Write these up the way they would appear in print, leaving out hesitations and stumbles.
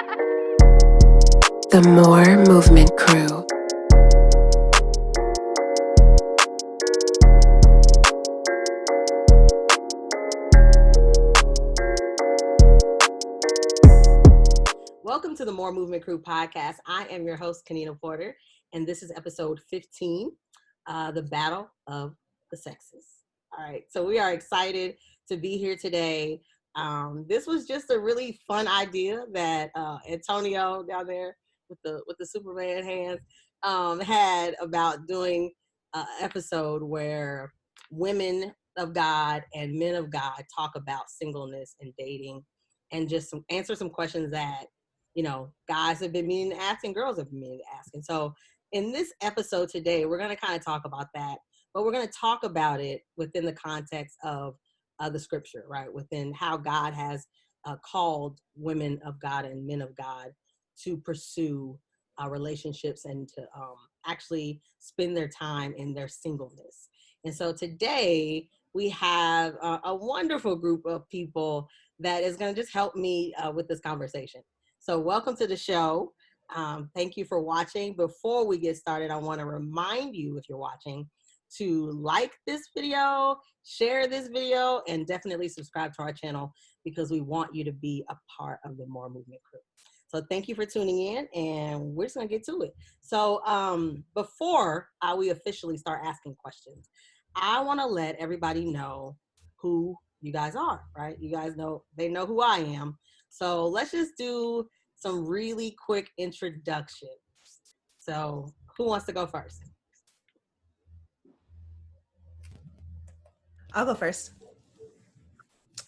The More Movement Crew. Welcome to the More Movement Crew podcast. I am your host, Kennina Porter, and this is episode 15, The Battle of the Sexes. All right, so we are excited to be here today. This was just a really fun idea that Antonio down there with the Superman hands had about doing an episode where women of God and men of God talk about singleness and dating and just answer some questions that guys have been meaning to ask and girls have been meaning to ask. And so in this episode today, we're going to kind of talk about that, but we're going to talk about it within the context of the scripture, right? Within how God has called women of God and men of God to pursue relationships and to actually spend their time in their singleness. And so today we have a wonderful group of people that is going to just help me with this conversation. So welcome to the show. Thank you for watching. Before we get started, I want to remind you, if you're watching, to like this video, share this video, and definitely subscribe to our channel because we want you to be a part of the More Movement Crew. So thank you for tuning in, and we're just going to get to it. So before we officially start asking questions, I want to let everybody know who you guys are, right? You guys know, they know who I am. So let's just do some really quick introductions. So who wants to go first? I'll go first.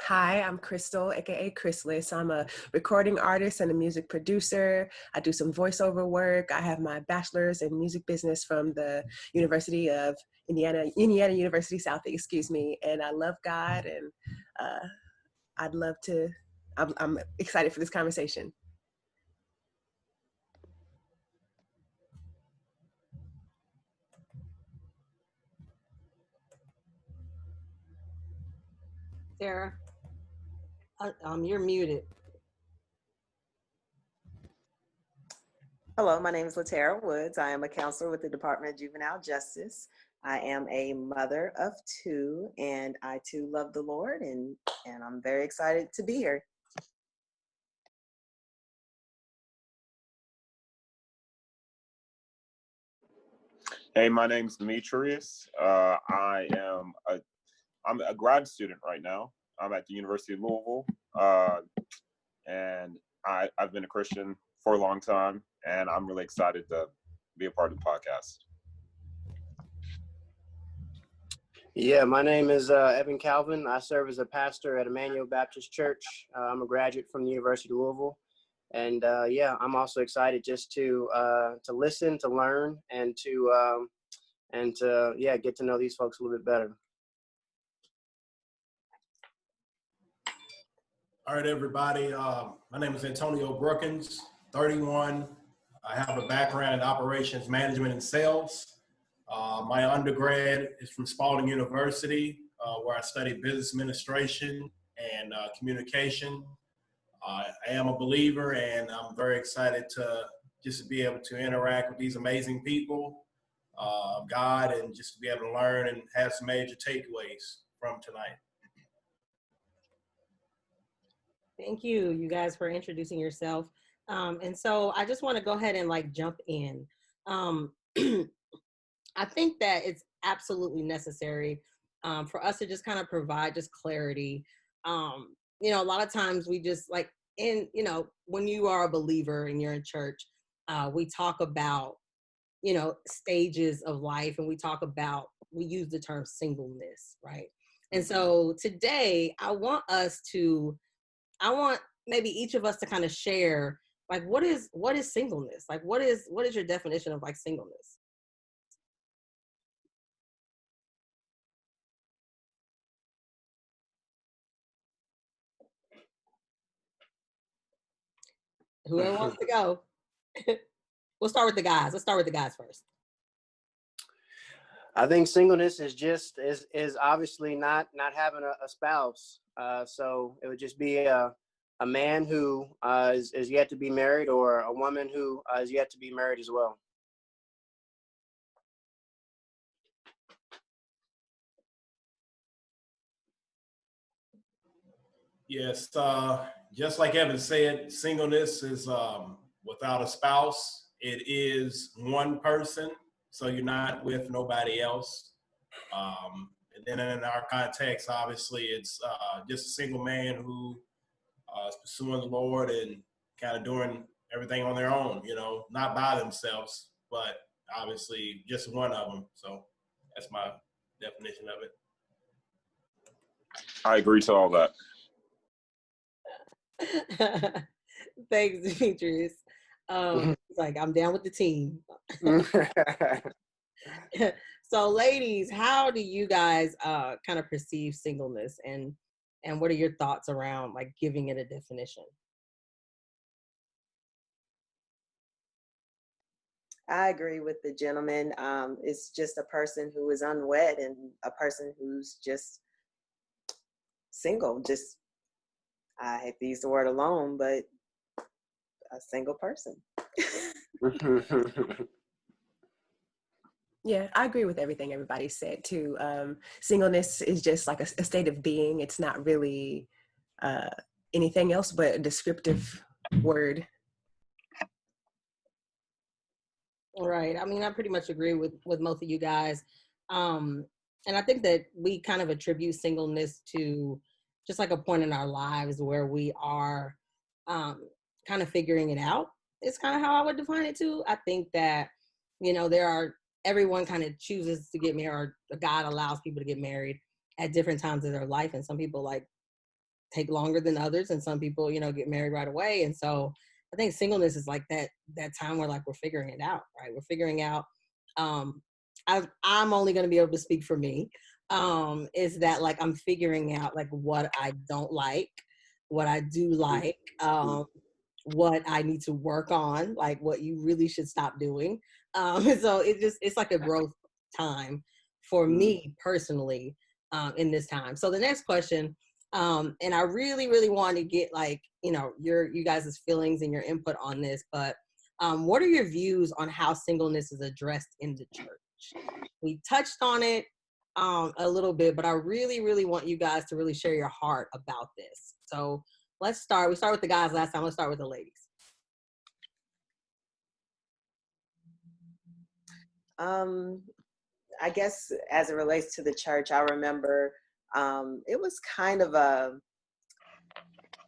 Hi, I'm Krystal, aka Liss. I'm a recording artist and a music producer. I do some voiceover work. I have my bachelor's in music business from the University of Indiana University Southeast, and I love God, and I'm excited for this conversation. Sarah, you're muted. Hello, my name is Latara Woods. I am a counselor with the Department of Juvenile Justice. I am a mother of two, and I too love the Lord, and I'm very excited to be here. Hey, my name is Demetrius. I'm a grad student right now. I'm at the University of Louisville, and I've been a Christian for a long time, and I'm really excited to be a part of the podcast. Yeah, my name is Evan Calvin. I serve as a pastor at Emmanuel Baptist Church. I'm a graduate from the University of Louisville. And I'm also excited just to listen, to learn, and to get to know these folks a little bit better. All right, everybody. My name is Antonio Brookins, 31. I have a background in operations management and sales. My undergrad is from Spalding University, where I studied business administration and communication. I am a believer, and I'm very excited to just be able to interact with these amazing people of God, and just to be able to learn and have some major takeaways from tonight. Thank you guys for introducing yourself. And so I just want to go ahead and jump in. I think that it's absolutely necessary for us to just kind of provide just clarity. A lot of times we just when you are a believer and you're in church, we talk about, stages of life, and we use the term singleness, right? And so today I want maybe each of us to kind of share, what is singleness? What is your definition of singleness? Whoever wants to go. We'll start with the guys. Let's start with the guys first. I think singleness is obviously not having a spouse. So it would just be a man who is yet to be married, or a woman who is yet to be married as well. Yes, just like Evan said, singleness is without a spouse. It is one person, so you're not with nobody else. And then in our context, obviously, it's just a single man who is pursuing the Lord and kind of doing everything on their own, you know, not by themselves, but obviously just one of them. So that's my definition of it. I agree to all that. Thanks, Demetrius. It's like, I'm down with the team. So ladies, how do you guys kind of perceive singleness, and what are your thoughts around like giving it a definition? I agree with the gentleman. It's just a person who is unwed and a person who's just single. Just, I hate to use the word alone, but a single person. Yeah, I agree with everything everybody said too. Singleness is just like a state of being. It's not really anything else but a descriptive word. Right. I mean, I pretty much agree with most of you guys. And I think that we kind of attribute singleness to just like a point in our lives where we are kind of figuring it out. It's kind of how I would define it too. I think that, you know, everyone kind of chooses to get married, or God allows people to get married at different times of their life. And some people like take longer than others, and some people, you know, get married right away. And so I think singleness is like that time where like we're figuring it out, right? We're figuring out. I'm only going to be able to speak for me. Is that like I'm figuring out like what I don't like, what I do like, what I need to work on, like what you really should stop doing. So it's like a growth time for me personally in this time. So the next question, and I really, really want to get like, you know, you guys' feelings and your input on this, but what are your views on how singleness is addressed in the church? We touched on it a little bit, but I really, really want you guys to really share your heart about this. So let's start. We start with the guys last time. Let's start with the ladies. I guess as it relates to the church, I remember it was kind of a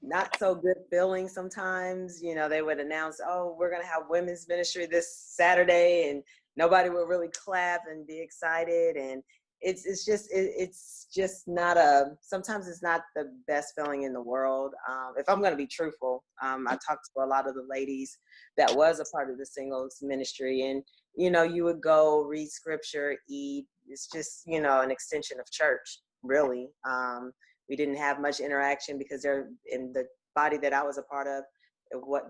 not so good feeling sometimes. You know, they would announce, oh, we're going to have women's ministry this Saturday, and nobody would really clap and be excited. And it's just not sometimes it's not the best feeling in the world. If I'm going to be truthful, I talked to a lot of the ladies that was a part of the singles ministry, and, you know, you would go read scripture, eat. It's just, you know, an extension of church, really. We didn't have much interaction because in the body that I was a part of,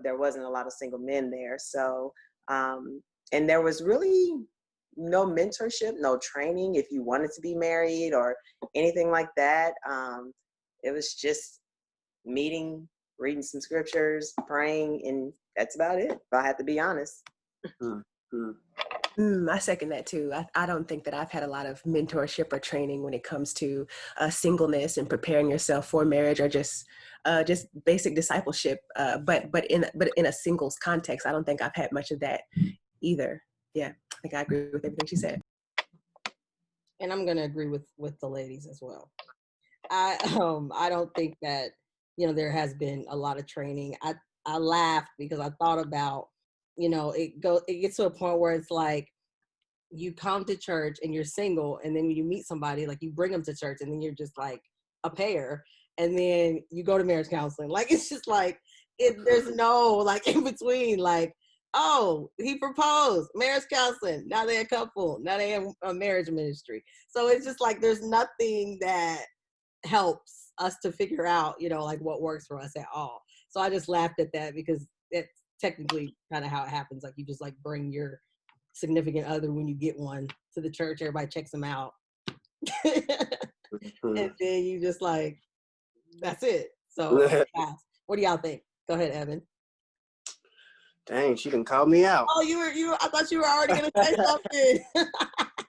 there wasn't a lot of single men there. So, and there was really no mentorship, no training if you wanted to be married or anything like that. It was just meeting, reading some scriptures, praying, and that's about it, if I have to be honest. I second that too. I don't think that I've had a lot of mentorship or training when it comes to singleness and preparing yourself for marriage, or just basic discipleship. But in a singles context, I don't think I've had much of that either. Yeah, I think I agree with everything she said. And I'm going to agree with the ladies as well. I don't think that, you know, there has been a lot of training. I laughed because I thought about, you know, it gets to a point where it's like you come to church and you're single, and then when you meet somebody, like you bring them to church, and then you're just like a pair, and then you go to marriage counseling. Like it's just like there's no like in between. Like, oh, he proposed, marriage counseling. Now they're a couple. Now they have a marriage ministry. So it's just like there's nothing that helps us to figure out, you know, like what works for us at all. So I just laughed at that because it's technically kind of how it happens. Like you just like bring your significant other when you get one to the church, everybody checks them out. And then you just like, that's it. So yeah. What do y'all think? Go ahead, Evan. Dang, she done called me out. Oh, I thought you were already going to say something.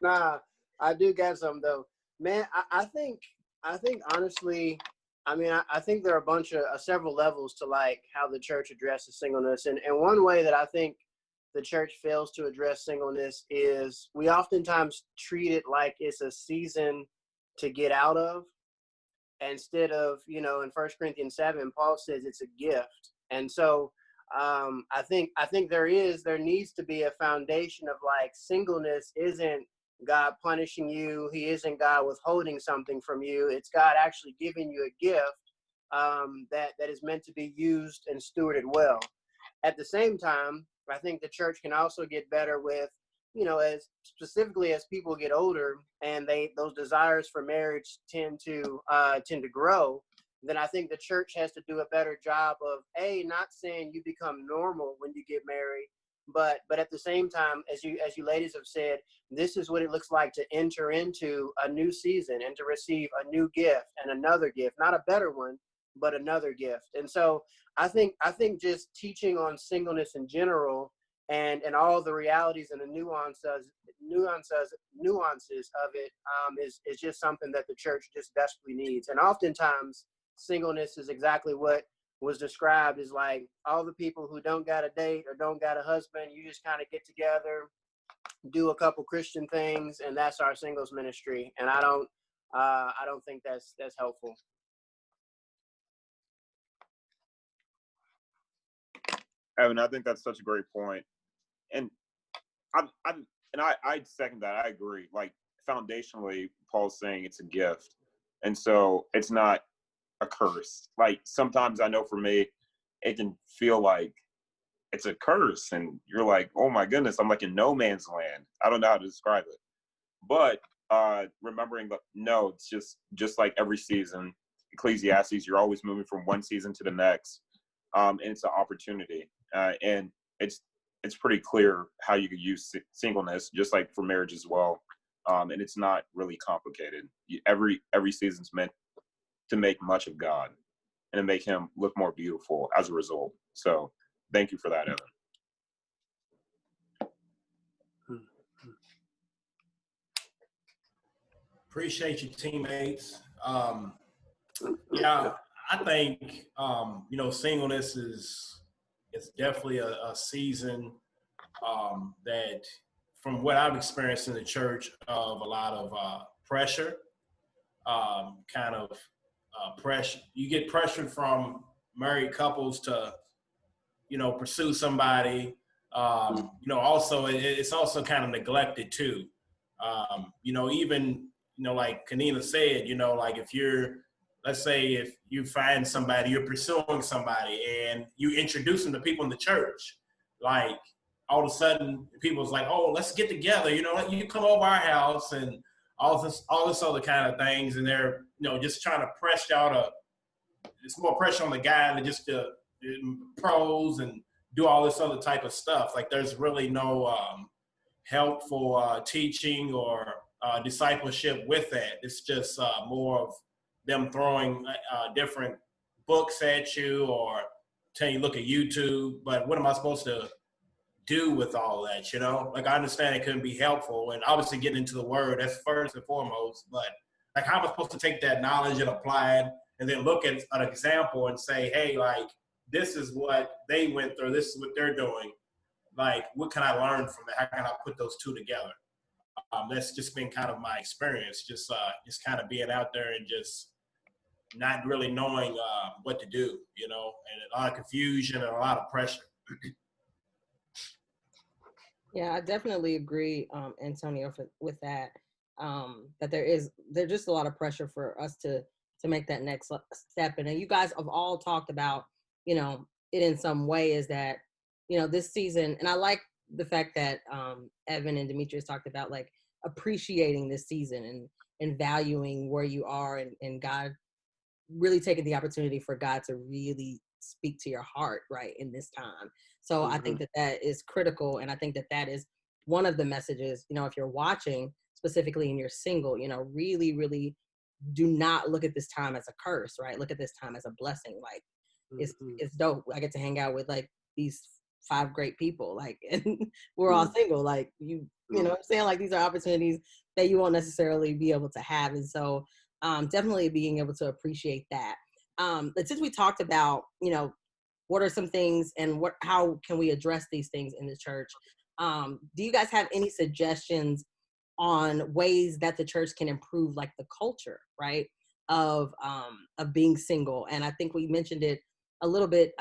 Nah, I do got some though. Man, I think honestly, I think there are a bunch of several levels to like how the church addresses singleness. And one way that I think the church fails to address singleness is we oftentimes treat it like it's a season to get out of, instead of, in 1 Corinthians 7, Paul says it's a gift. And so I think there needs to be a foundation of like singleness isn't God punishing you. He isn't God withholding something from you. It's God actually giving you a gift that is meant to be used and stewarded well. At the same time, I think the church can also get better with, as specifically as people get older and those desires for marriage tend to grow. Then I think the church has to do a better job of not saying you become normal when you get married, but at the same time, as you ladies have said, this is what it looks like to enter into a new season and to receive a new gift and another gift, not a better one, but another gift. And so I think just teaching on singleness in general and all the realities and the nuances of it is just something that the church just desperately needs. And oftentimes singleness is exactly what was described as like all the people who don't got a date or don't got a husband. You just kind of get together, do a couple Christian things, and that's our singles ministry. And I don't think that's helpful. Evan, I think that's such a great point. And I second that. I agree. Like foundationally, Paul's saying it's a gift. And so it's not a curse. Like sometimes I know for me, it can feel like it's a curse. And you're like, oh my goodness, I'm like in no man's land. I don't know how to describe it. But remembering that, no, it's just like every season, Ecclesiastes, you're always moving from one season to the next. And it's an opportunity. And it's pretty clear how you could use singleness, just like for marriage as well. And it's not really complicated. Every season's meant to make much of God and to make him look more beautiful as a result. So thank you for that, Evan. Appreciate you, teammates. Yeah, I think, singleness is definitely a season that, from what I've experienced in the church, of a lot of pressure, pressure. You get pressured from married couples to, pursue somebody. Also, it's also kind of neglected too. Even, like Kennina said, like let's say if you find somebody, you're pursuing somebody and you introduce them to people in the church, like all of a sudden people's like, oh, let's get together, you come over our house and all this other kind of things. And they're, just trying to press y'all it's more pressure on the guy than just to pros and do all this other type of stuff. Like there's really no helpful teaching or discipleship with that. It's just more of them throwing different books at you or telling you look at YouTube. But what am I supposed to do with all that? Like I understand it couldn't be helpful, and obviously getting into the word, that's first and foremost. But like, how am I supposed to take that knowledge and apply it, and then look at an example and say, hey, like this is what they went through, this is what they're doing. Like, what can I learn from that? How can I put those two together? That's just been kind of my experience, just kind of being out there and just not really knowing what to do, and a lot of confusion and a lot of pressure. Yeah, I definitely agree, Antonio, with that. That there's just a lot of pressure for us to make that next step. And you guys have all talked about, it in some way, is that, this season, and I like the fact that Evan and Demetrius talked about like appreciating this season and valuing where you are, and God really taking the opportunity for God to really speak to your heart right in this time. So I think that is critical. And I think that is one of the messages, if you're watching specifically and you're single, really, really do not look at this time as a curse, right? Look at this time as a blessing. Like, it's dope. I get to hang out with like these 5 great people, like, and we're all single. Like you know what I'm saying? Like these are opportunities that you won't necessarily be able to have. And so definitely being able to appreciate that. But since we talked about, what are some things and how can we address these things in the church? Do you guys have any suggestions on ways that the church can improve like the culture, right? Of being single. And I think we mentioned it a little bit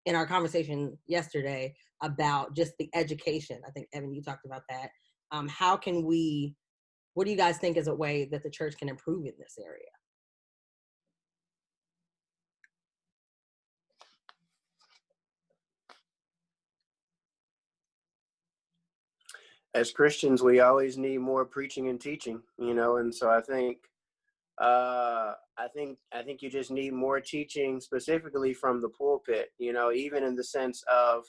in our conversation yesterday about just the education. I think, Evan, you talked about that. What do you guys think is a way that the church can improve in this area? As Christians, we always need more preaching and teaching, and so I think you just need more teaching specifically from the pulpit, even in the sense of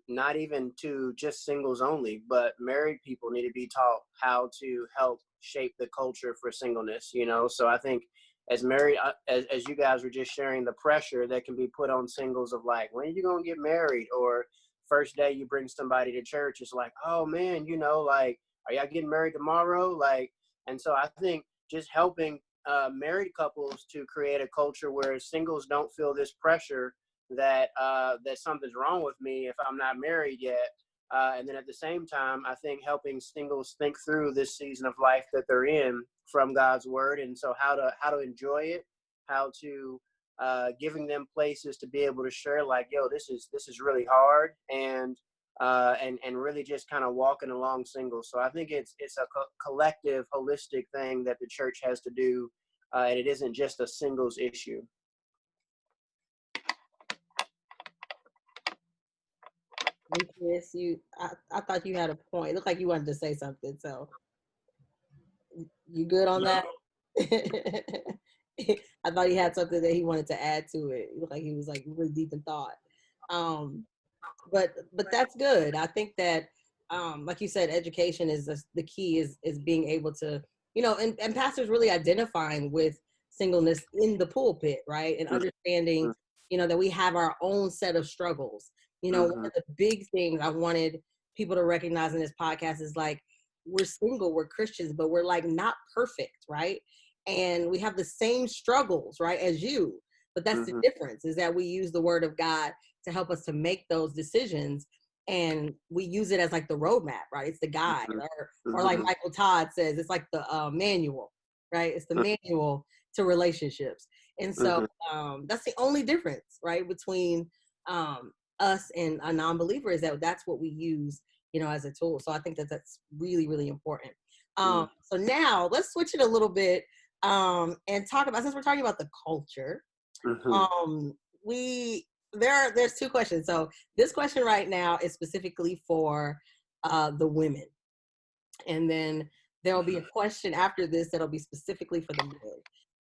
not even to just singles only, but married people need to be taught how to help shape the culture for singleness, So I think as married, as you guys were just sharing, the pressure that can be put on singles of like, when are you going to get married? Or first day you bring somebody to church, it's like, oh man, like, are y'all getting married tomorrow? Like, and so I think just helping married couples to create a culture where singles don't feel this pressure that something's wrong with me if I'm not married yet. And then at the same time, I think helping singles think through this season of life that they're in from God's word. And so how to enjoy it, how to giving them places to be able to share like, yo, this is really hard, and really just kind of walking along single. So I think it's a collective, holistic thing that the church has to do, and it isn't just a singles issue. Yes, I thought you had a point. It looked like you wanted to say something. So you good on that? I thought he had something that he wanted to add to it. It looked like he was like really deep in thought. But that's good. I think that, like you said, education is the key is being able to, and pastors really identifying with singleness in the pulpit, right? And understanding, that we have our own set of struggles. One of the big things I wanted people to recognize in this podcast is like, we're single, we're Christians, but we're like not perfect, right? And we have the same struggles, right, as you. But that's the difference, is that we use the word of God to help us to make those decisions. And we use it as like the roadmap, right? It's the guide, or like Michael Todd says, it's like the manual, right? It's the manual to relationships. And so that's the only difference, right, between us and a non-believer, is that that's what we use, as a tool. So I think that that's really, really important. So now let's switch it a little bit and talk about, since we're talking about the culture, there's 2 questions. So this question right now is specifically for the women. And then there will be a question after this that'll be specifically for the men.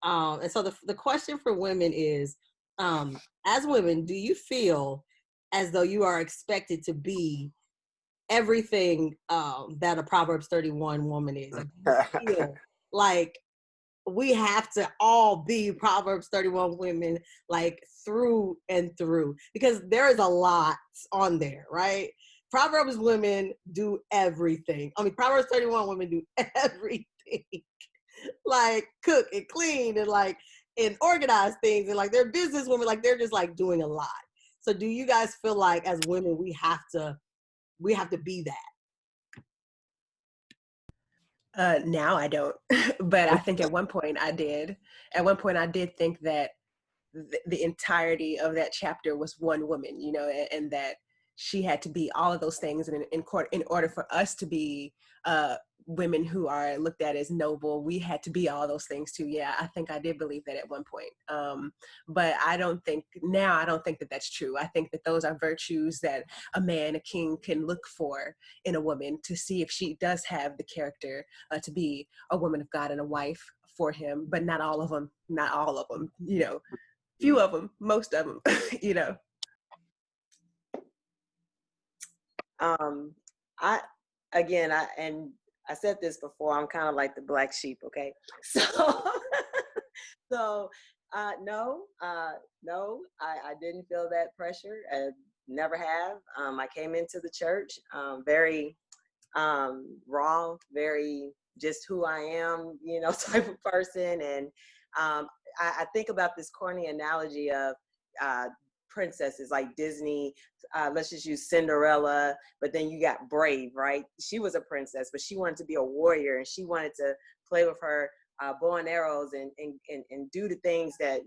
And so the question for women is, as women, do you feel as though you are expected to be everything that a Proverbs 31 woman is? Like, do you feel like we have to all be Proverbs 31 women, like through and through? Because there is a lot on there, right? Proverbs women do everything. I mean, Proverbs 31 women do everything. Like cook and clean and organize things, and like they're business women, like they're just like doing a lot. So do you guys feel like as women we have to be that? Now I don't, but I think at one point I did. At one point I did think that the entirety of that chapter was one woman, and that she had to be all of those things. And in order for us to be women who are looked at as noble, we had to be all those things too. Yeah, I think I did believe that at one point. But I don't think that that's true. I think that those are virtues that a man, a king, can look for in a woman to see if she does have the character to be a woman of God and a wife for him, but not all of them, few of them, most of them, I said this before, I'm kind of like the black sheep, okay? So No, I didn't feel that pressure. I never have. I came into the church very raw, very just who I am, type of person. And I think about this corny analogy of princesses like Disney. Let's just use Cinderella, but then you got Brave, right? She was a princess, but she wanted to be a warrior, and she wanted to play with her bow and arrows and do the things that,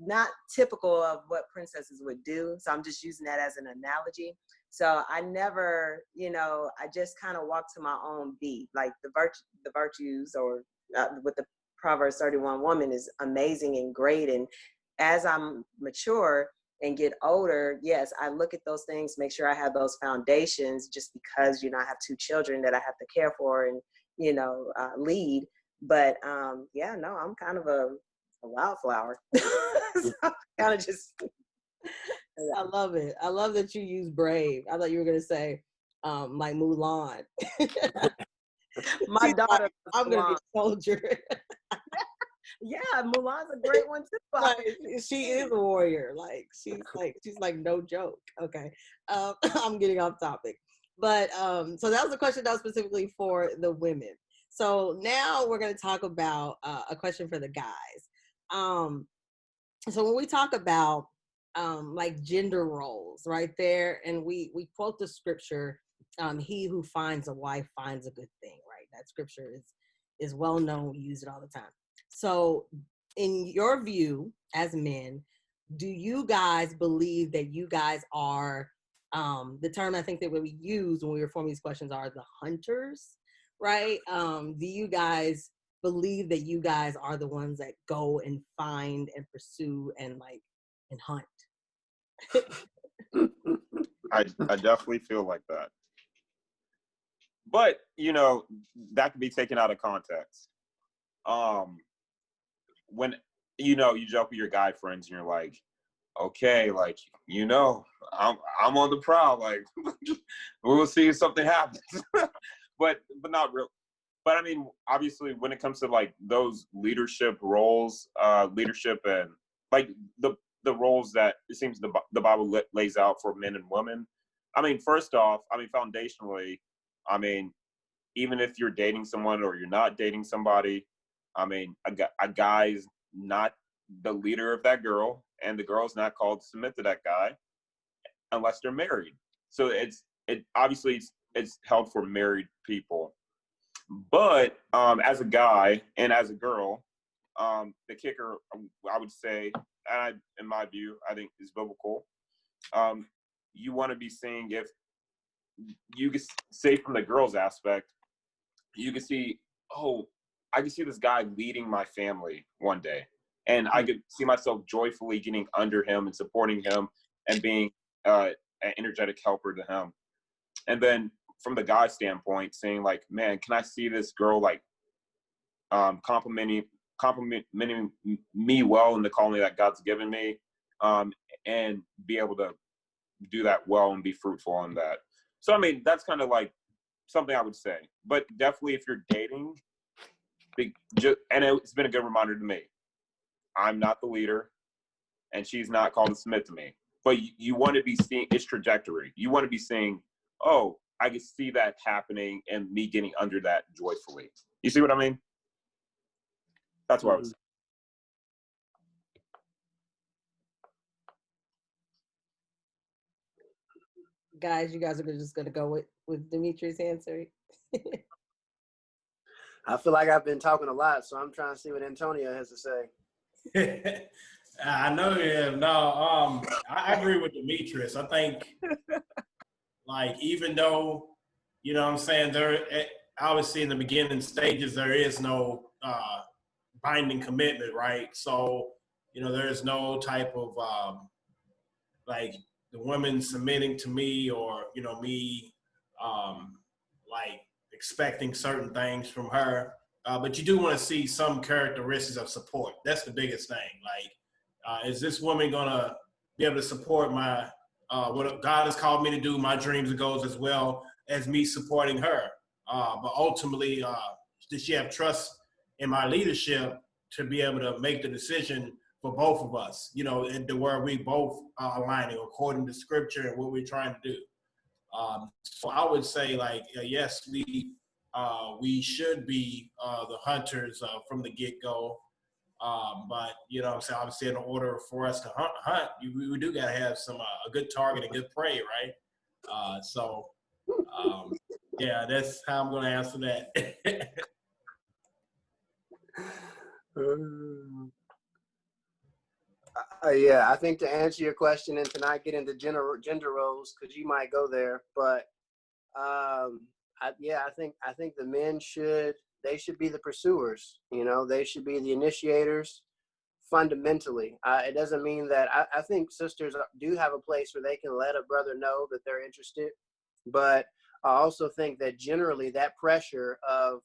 not typical of what princesses would do. So I'm just using that as an analogy. So I never, I just kind of walked to my own beat. Like the virtues, or with the Proverbs 31 woman, is amazing and great. And as I'm mature and get older, yes, I look at those things, make sure I have those foundations, just because, I have 2 children that I have to care for and, lead. But yeah, no, I'm kind of a wildflower. So kind of just. I love it. I love that you use Brave. I thought you were gonna say like Mulan. My daughter, like, I'm gonna be a soldier. Yeah, Mulan's a great one too. Like, she is a warrior. She's like no joke. Okay, I'm getting off topic, but so that was a question that was specifically for the women. So now we're gonna talk about a question for the guys. So when we talk about like gender roles, right there, and we quote the scripture, he who finds a wife finds a good thing, right? That scripture is well known. We use it all the time. So in your view as men, do you guys believe that you guys are, the term I think that we use when we were forming these questions are the hunters, right? Do you guys believe that you guys are the ones that go and find and pursue and hunt? I definitely feel like that. But, that can be taken out of context. When, you joke with your guy friends and you're like, okay, I'm on the prowl, we'll see if something happens. but not real. But I mean, obviously when it comes to those leadership roles, leadership and the roles that it seems the Bible lays out for men and women. I mean, first off, foundationally, even if you're dating someone or you're not dating somebody, a guy's not the leader of that girl, and the girl's not called to submit to that guy unless they're married. So it's held for married people. But as a guy and as a girl, the kicker, I would say, in my view, I think is biblical. You want to be seeing, if you can say from the girl's aspect, you can see, I can see this guy leading my family one day. And I could see myself joyfully getting under him and supporting him and being an energetic helper to him. And then from the guy standpoint, saying man, can I see this girl complimenting me well in the calling that God's given me, and be able to do that well and be fruitful in that. So that's kind of something I would say. But definitely if you're dating, and it's been a good reminder to me, I'm not the leader and she's not called to submit to me. But you want to be seeing its trajectory. You want to be saying, I can see that happening and me getting under that joyfully. You see what I mean? That's what I was saying. Guys, you guys are just going to go with Demetrius' answer? I feel like I've been talking a lot, so I'm trying to see what Antonio has to say. I know you have. No, I agree with Demetrius. I think, even though, what I'm saying, there, obviously in the beginning stages, there is no binding commitment, right? So, there's no type of, the woman submitting to me or, me, expecting certain things from her. But you do want to see some characteristics of support. That's the biggest thing. Is this woman going to be able to support my, what God has called me to do, my dreams and goals, as well as me supporting her? But ultimately, does she have trust in my leadership to be able to make the decision for both of us, you know, and to where we both are aligning according to scripture and what we're trying to do. So I would say, like, yes, we should be the hunters from the get-go. But, you know what I'm saying, obviously in order for us to hunt, we do got to have some a good target and good prey, right? Yeah, that's how I'm going to answer that. Yeah, I think to answer your question and to not get into gender roles, because you might go there, but I think the men should be the pursuers. You know, they should be the initiators. Fundamentally, it doesn't mean that I think sisters do have a place where they can let a brother know that they're interested, but I also think that generally that pressure of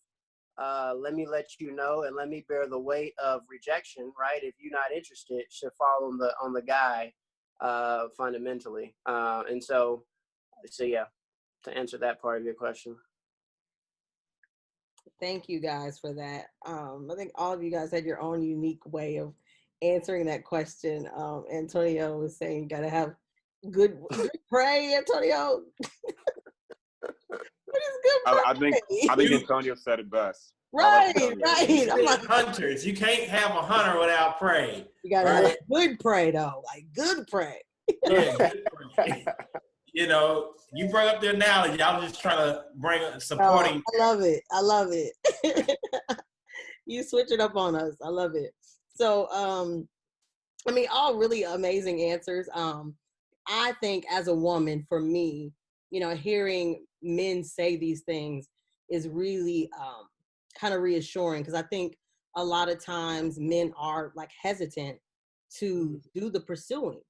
let me let you know and let me bear the weight of rejection, right? If you're not interested, should fall on the guy fundamentally. And so yeah, to answer that part of your question. Thank you guys for that. I think all of you guys had your own unique way of answering that question. Antonio was saying you gotta have good prey, Antonio. What is good prey? I think Antonio said it best. Right. I'm like, hunters. You can't have a hunter without prey. You gotta have good prey though, like good prey. Yeah, good prey. You know, you bring up the analogy. I was just trying to bring supporting. Oh, I love it. You switch it up on us. I love it. So, I mean, all really amazing answers. I think as a woman, for me, you know, hearing men say these things is really kind of reassuring, because I think a lot of times men are like hesitant to do the pursuing.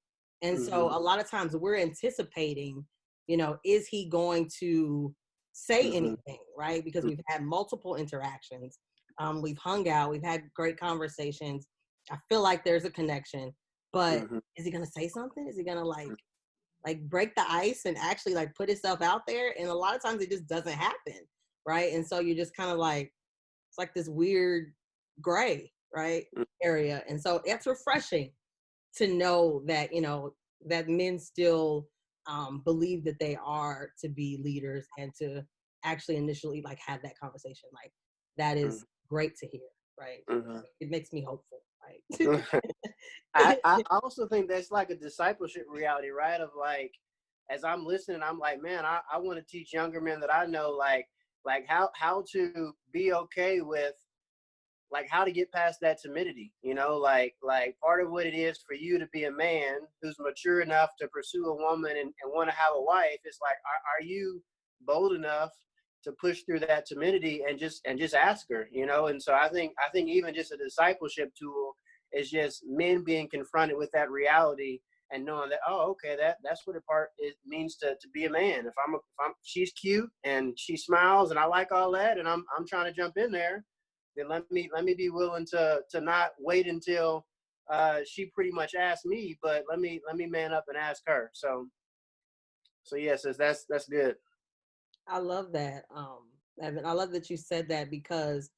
And so a lot of times we're anticipating, you know, is he going to say anything, right? Because we've had multiple interactions. We've hung out, we've had great conversations. I feel like there's a connection, but is he going to say something? Is he going to like break the ice and actually like put himself out there? And a lot of times it just doesn't happen, right? And so you're just kind of like, it's like this weird gray, right, area. And so it's refreshing to know that, you know, that men still believe that they are to be leaders and to actually initially like have that conversation. Like, that is great to hear, right? It makes me hopeful, right? I also think that's like a discipleship reality, right? Of like, as I'm listening, I'm like, man, I want to teach younger men that I know, like how to be okay with, like, how to get past that timidity, you know, like part of what it is for you to be a man who's mature enough to pursue a woman and want to have a wife. It's like, are you bold enough to push through that timidity and just ask her, you know? And so I think even just a discipleship tool is just men being confronted with that reality and knowing that, oh, okay, that's what it means to be a man. If she's cute and she smiles and I like all that, and I'm trying to jump in there, then let me be willing to not wait until she pretty much asked me, but let me man up and ask her. So yes, that's good. I love that, Evan. I love that you said that, because,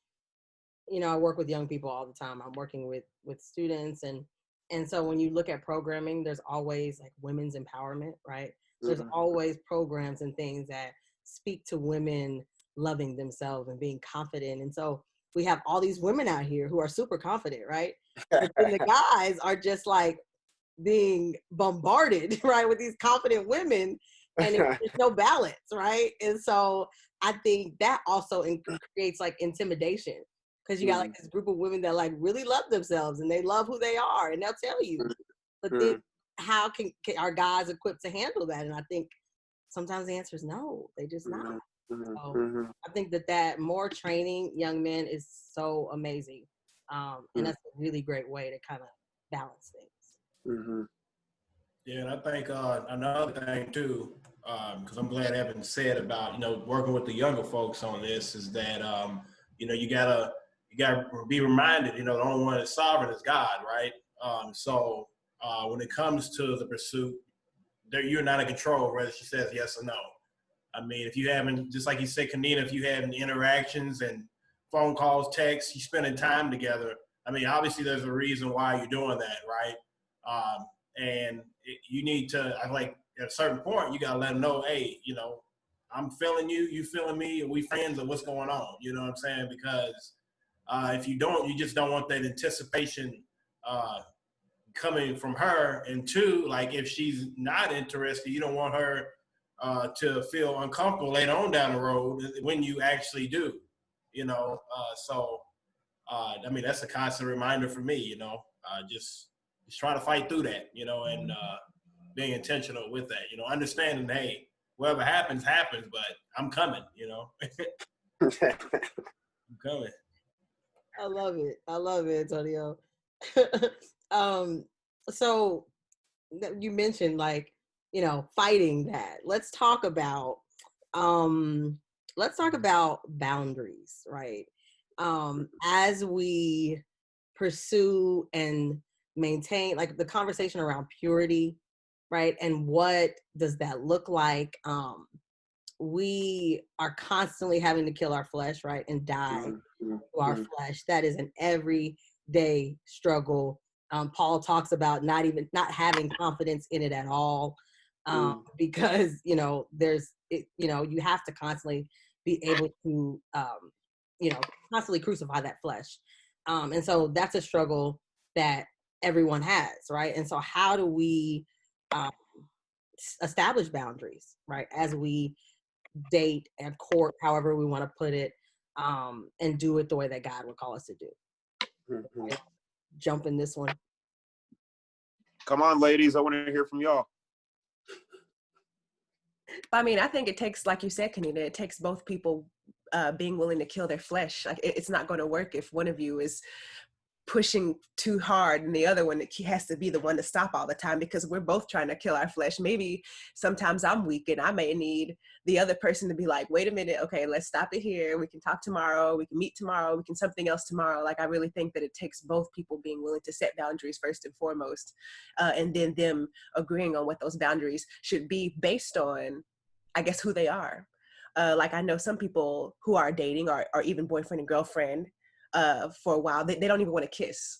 you know, I work with young people all the time. I'm working with students, and so when you look at programming, there's always like women's empowerment, right? There's always programs and things that speak to women loving themselves and being confident. And so we have all these women out here who are super confident, right? But then the guys are just like being bombarded, right, with these confident women, and there's no balance, right? And so I think that also creates like intimidation, because you got like this group of women that like really love themselves and they love who they are, and they'll tell you. But then how can our guys equipped to handle that? And I think sometimes the answer is no, they just not. So I think that more training young men is so amazing. And that's a really great way to kind of balance things. Yeah, and I think another thing too, because I'm glad Evan said about, you know, working with the younger folks on this, is that you know, you gotta be reminded, you know, the only one that's sovereign is God, right? So when it comes to the pursuit, you're not in control whether she says yes or no. I mean, if you haven't, just like you said, Kennina, if you having interactions and phone calls, texts, you spending time together, I mean, obviously there's a reason why you're doing that, right? You need to, I like at a certain point, you gotta let them know, hey, you know, I'm feeling you, you feeling me, and we friends, or what's going on? You know what I'm saying? Because if you don't, you just don't want that anticipation coming from her. And two, like if she's not interested, you don't want her to feel uncomfortable later on down the road when you actually do, you know. I mean, that's a constant reminder for me, you know, just try to fight through that, you know, and being intentional with that, you know, understanding, hey, whatever happens, happens, but I'm coming, you know. I'm coming. I love it. I love it, Antonio. So you mentioned, like, you know, fighting that. Let's talk about boundaries, right? As we pursue and maintain, like, the conversation around purity, right? And what does that look like? We are constantly having to kill our flesh, right? And die to our flesh. That is an everyday struggle. Paul talks about not having confidence in it at all, because, you know, you know, you have to constantly be able to, you know, constantly crucify that flesh. And so that's a struggle that everyone has, right? And so how do we establish boundaries, right, as we date and court, however we want to put it, and do it the way that God would call us to do? Right? Jump in this one. Come on, ladies. I want to hear from y'all. I mean, I think it takes, like you said, Kennina, it takes both people being willing to kill their flesh. Like, it's not going to work if one of you is pushing too hard and the other one, he has to be the one to stop all the time, because we're both trying to kill our flesh. Maybe sometimes I'm weak and I may need the other person to be like, wait a minute, okay, let's stop it here. We can talk tomorrow. We can meet tomorrow. We can something else tomorrow. Like, I really think that it takes both people being willing to set boundaries first and foremost, and then them agreeing on what those boundaries should be based on, I guess, who they are. Like, I know some people who are dating or even boyfriend and girlfriend for a while, they don't even want to kiss,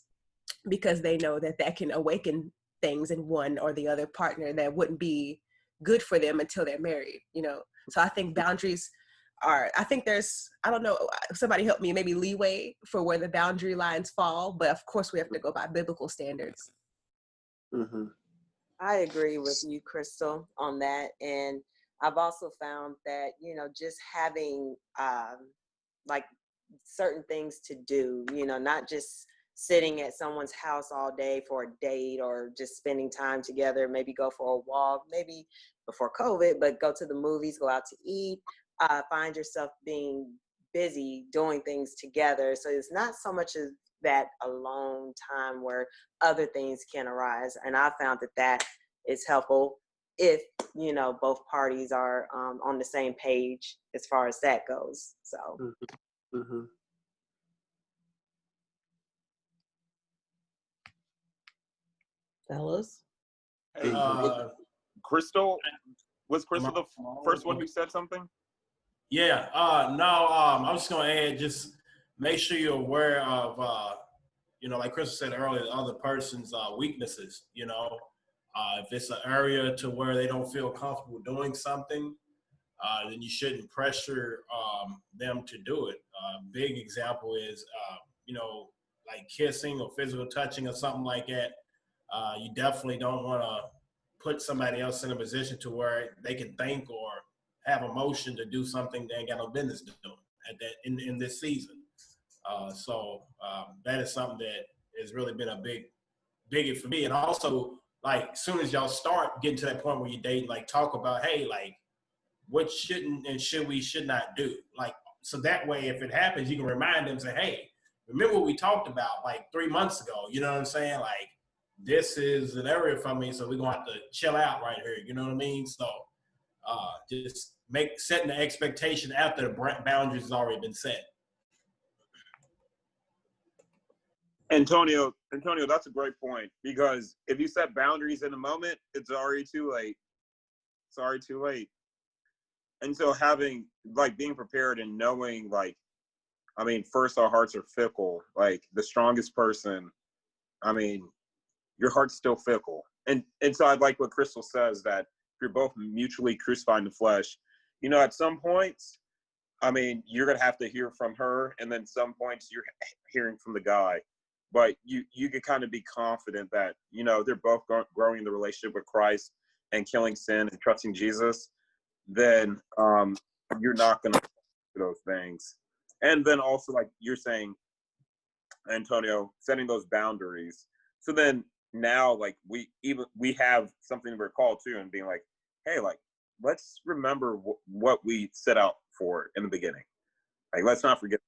because they know that can awaken things in one or the other partner that wouldn't be good for them until they're married, you know? So I think boundaries I think there's, I don't know, somebody help me, maybe leeway for where the boundary lines fall, but of course we have to go by biblical standards. I agree with you, Krystal, on that. And I've also found that, you know, just having like certain things to do, you know, not just sitting at someone's house all day for a date or just spending time together, maybe go for a walk, maybe before COVID, but go to the movies, go out to eat, find yourself being busy doing things together. So it's not so much as that alone time where other things can arise. And I found that is helpful if, you know, both parties are on the same page as far as that goes. So. Fellas? Hey, Krystal, was Krystal the first one who said something? Yeah, no, I was just gonna add, just make sure you're aware of, you know, like Krystal said earlier, the other person's weaknesses, you know. If it's an area to where they don't feel comfortable doing something, then you shouldn't pressure them to do it. Big example is, you know, like kissing or physical touching or something like that. You definitely don't want to put somebody else in a position to where they can think or have emotion to do something they ain't got no business doing at that in this season. So that is something that has really been a biggie for me. And also, like, as soon as y'all start getting to that point where you date, like, talk about, hey, like, what shouldn't and should not do. Like, so that way, if it happens, you can remind them, say, hey, remember what we talked about like 3 months ago? You know what I'm saying? Like, this is an area for me, so we're gonna have to chill out right here. You know what I mean? So just setting the expectation after the boundaries has already been set. Antonio, that's a great point, because if you set boundaries in the moment, it's already too late. It's already too late. And so having, like, being prepared and knowing, like, I mean, first, our hearts are fickle. Like the strongest person, I mean, your heart's still fickle. And so I like what Krystal says, that if you're both mutually crucifying the flesh, you know, at some points, I mean, you're going to have to hear from her, and then some points you're hearing from the guy. But you can kind of be confident that, you know, they're both growing the relationship with Christ and killing sin and trusting Jesus. Then you're not going to do those things. And then also, like you're saying, Antonio, setting those boundaries. So then now, like we have something to recall too, and being like, hey, like let's remember what we set out for in the beginning. Like let's not forget.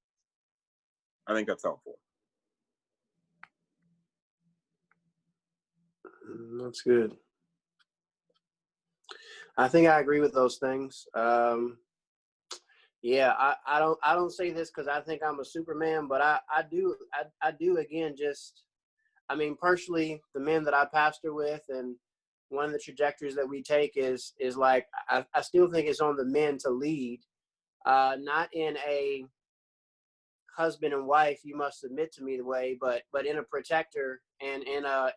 I think that's helpful. That's good. I think I agree with those things. Yeah, I don't say this because I think I'm a Superman, but I do again, just, I mean, personally, the men that I pastor with, and one of the trajectories that we take is like, I still think it's on the men to lead, not in a husband and wife, you must submit to me the way, but in a protector and in a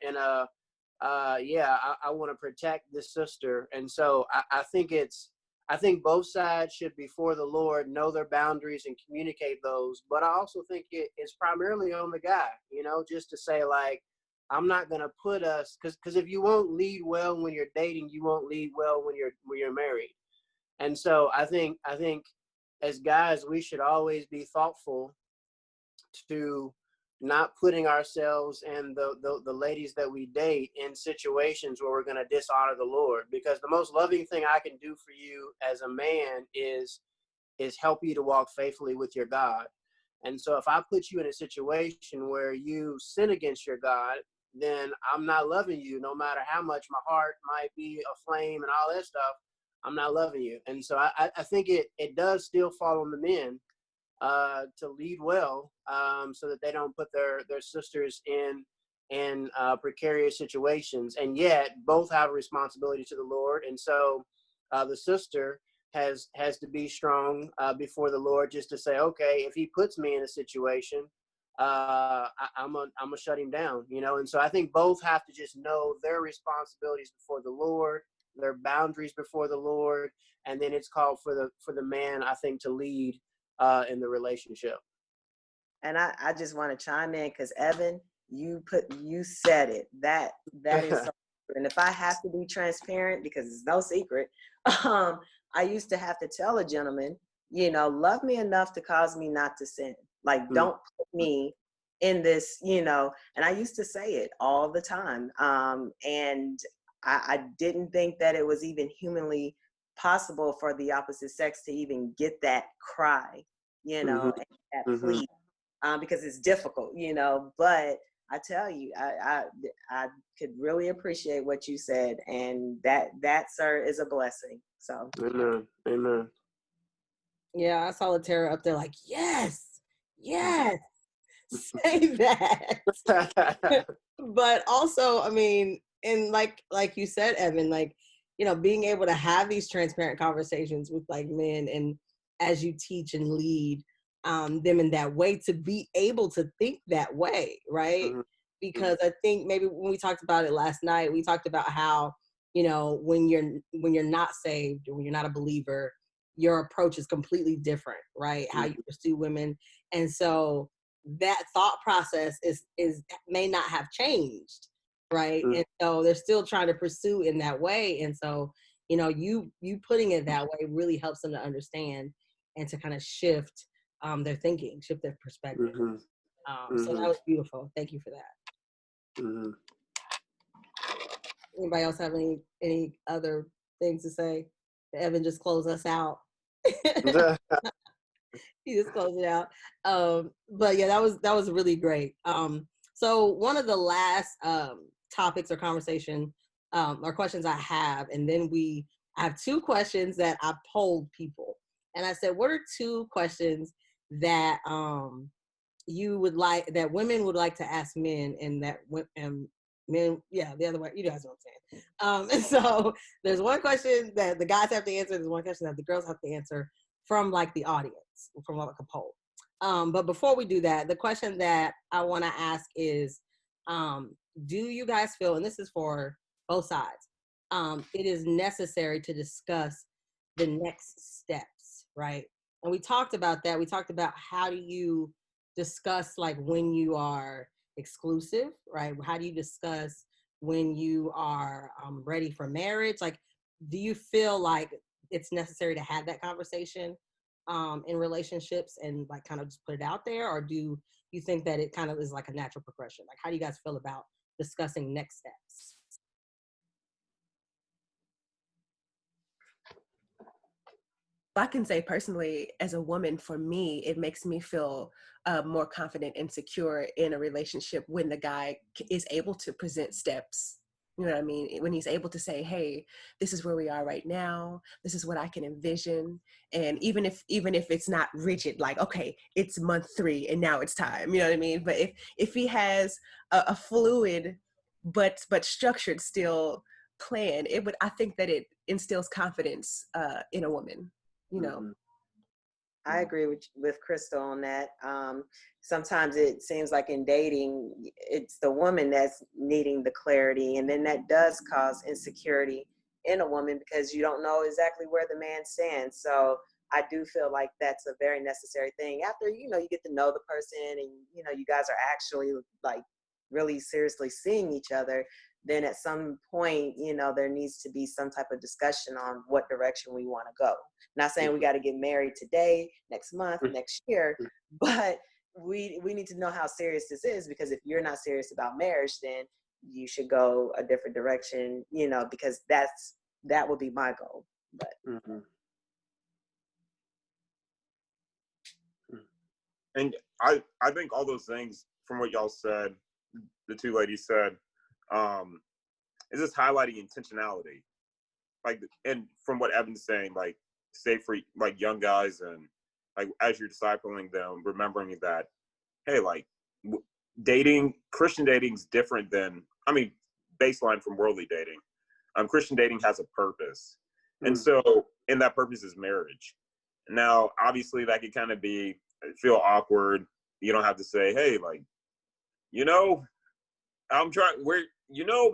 yeah, I want to protect this sister. And so I think both sides should, before the Lord, know their boundaries and communicate those. But I also think it's primarily on the guy, you know, just to say, like, I'm not going to put us, because if you won't lead well when you're dating, you won't lead well when you're married. And so I think as guys, we should always be thoughtful to not putting ourselves and the ladies that we date in situations where we're going to dishonor the Lord. Because the most loving thing I can do for you as a man is help you to walk faithfully with your God. And so if I put you in a situation where you sin against your God, then I'm not loving you, no matter how much my heart might be aflame and all that stuff. I'm not loving you. And so I think it does still fall on the men to lead well, so that they don't put their sisters in precarious situations. And yet both have a responsibility to the Lord. And so the sister has to be strong before the Lord, just to say, okay, if he puts me in a situation, I'm gonna shut him down, you know. And so I think both have to just know their responsibilities before the Lord, their boundaries before the Lord, and then it's called for the man, I think, to lead in the relationship. And I just want to chime in because Evan, you said it. That is so true. And if I have to be transparent, because it's no secret, I used to have to tell a gentleman, you know, love me enough to cause me not to sin. Like, don't put me in this, you know. And I used to say it all the time. And I didn't think that it was even humanly possible for the opposite sex to even get that cry, you know, and that plea, because it's difficult, you know. But I tell you, I could really appreciate what you said, and that sir is a blessing. So Amen. Yeah, I saw Latara up there like, yes, say that. But also, I mean, and like you said, Evan, like, you know, being able to have these transparent conversations with like men, and as you teach and lead them in that way, to be able to think that way, right? Because I think maybe when we talked about it last night, we talked about how, you know, when you're not saved, or when you're not a believer, your approach is completely different, right? How you pursue women. And so that thought process is may not have changed, right? And so they're still trying to pursue in that way. And so, you know, you putting it that way really helps them to understand and to kind of shift their thinking, shift their perspective. So that was beautiful. Thank you for that. Anybody else have any other things to say? Evan just close us out. He just closed it out. But yeah, that was really great. So one of the last topics or conversation or questions I have, and then I have two questions that I polled people, and I said, what are two questions that you would like, that women would like to ask men, and that men, yeah, the other way, you guys know what I'm saying. And so there's one question that the guys have to answer, there's one question that the girls have to answer from like the audience, from like a poll. But before we do that, the question that I want to ask is, do you guys feel, and this is for both sides, it is necessary to discuss the next steps, right? And we talked about that. We talked about how do you discuss like when you are exclusive, right? How do you discuss when you are ready for marriage? Like, do you feel like it's necessary to have that conversation in relationships and like kind of just put it out there? Or do you think that it kind of is like a natural progression? Like, how do you guys feel about discussing next steps? I can say personally, as a woman, for me, it makes me feel more confident and secure in a relationship when the guy is able to present steps. You know what I mean? When he's able to say, hey, this is where we are right now. This is what I can envision. And even if it's not rigid, like, okay, it's month 3 and now it's time, you know what I mean? But if he has a fluid, but structured still plan, I think that it instills confidence in a woman. You know. I agree with Krystal on that. Sometimes it seems like in dating, it's the woman that's needing the clarity, and then that does cause insecurity in a woman because you don't know exactly where the man stands. So I do feel like that's a very necessary thing. After, you get to know the person and, you guys are actually like really seriously seeing each other, then at some point, there needs to be some type of discussion on what direction we want to go. Not saying we got to get married today, next month, next year, but we need to know how serious this is, because if you're not serious about marriage, then you should go a different direction, because that would be my goal. But And I think all those things from what y'all said, the two ladies said, is just highlighting intentionality. Like, and from what Evan's saying, like, say for like young guys and like as you're discipling them, remembering that, hey, like Christian dating's different than, baseline from worldly dating. Christian dating has a purpose. And so, and that purpose is marriage. Now, obviously that could kind of feel awkward. You don't have to say, hey, like,